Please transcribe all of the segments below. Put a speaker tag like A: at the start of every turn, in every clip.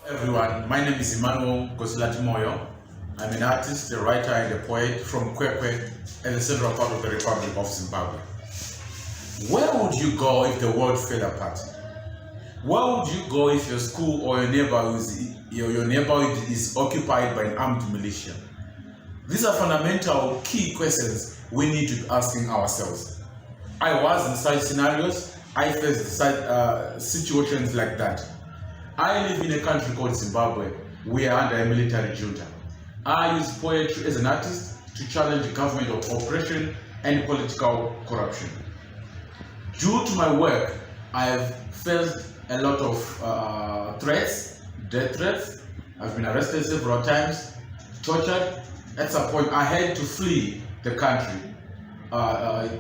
A: Everyone, my name is Emmanuel Nkosilathi Moyo. I'm an artist, a writer, and a poet from Kwekwe and the central part of the Republic of Zimbabwe. Where would you go if the world fell apart? Where would you go if your school or your neighborhood is occupied by an armed militia? These are fundamental key questions we need to be asking ourselves. I was in such scenarios. I faced situations like that. I live in a country called Zimbabwe. We are under a military junta. I use poetry as an artist to challenge government of oppression and political corruption. Due to my work, I have faced a lot of threats, death threats. I've been arrested several times, tortured. At some point, I had to flee the country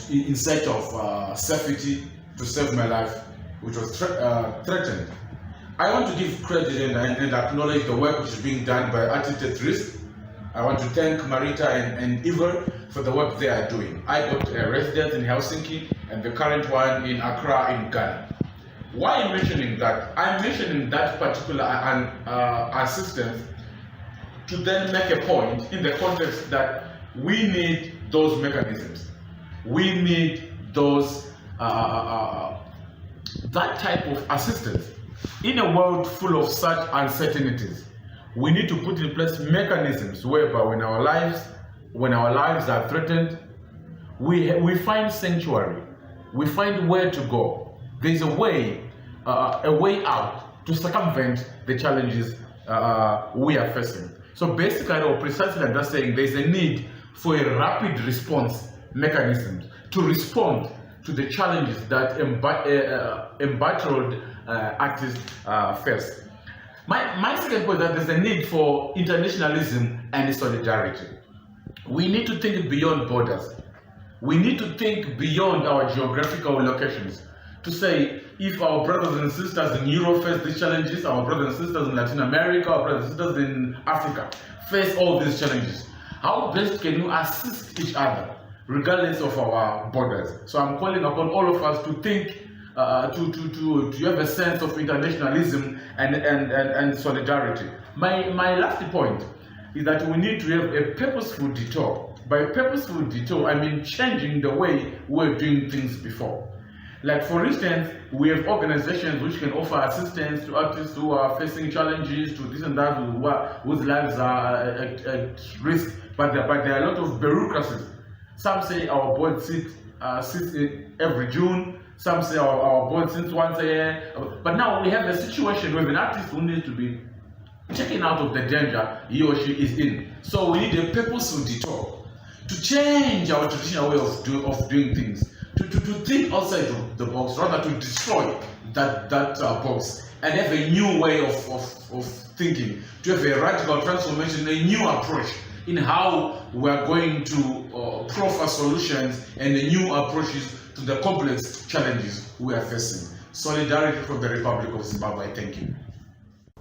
A: in search of safety to save my life, which was threatened. I want to give credit and acknowledge the work which is being done by artists at risk. I want to thank Marita and Iver for the work they are doing. I got a residence in Helsinki and the current one in Accra in Ghana. Why am I mentioning that? I'm mentioning that particular assistance to then make a point in the context that we need those mechanisms. We need those that type of assistance. In a world full of such uncertainties, we need to put in place mechanisms whereby when our lives are threatened, we find sanctuary, we find where to go. There's a way out to circumvent the challenges we are facing. So basically, or precisely I'm just saying there's a need for a rapid response mechanism to respond to the challenges that embattled artists face. My second point is that there's a need for internationalism and solidarity. We need to think beyond borders. We need to think beyond our geographical locations to say, if our brothers and sisters in Europe face these challenges, our brothers and sisters in Latin America, our brothers and sisters in Africa face all these challenges, how best can we assist each other regardless of our borders? So I'm calling upon all of us to think, to have a sense of internationalism and solidarity. My last point is that we need to have a purposeful detour. By purposeful detour, I mean changing the way we were doing things before. Like for instance, we have organizations which can offer assistance to artists who are facing challenges, to this and that, whose lives are at risk, but there are a lot of bureaucracies. Some say our board sits every June, some say our board sits once a year, but now we have a situation where an artist who needs to be taken out of the danger he or she is in. So we need a purposeful detour to change our traditional way of doing things, to think outside the box, rather to destroy that box and have a new way of thinking, to have a radical transformation, a new approach in how we are going to proffer solutions and the new approaches to the complex challenges we are facing. Solidarity from the Republic of Zimbabwe. Thank you.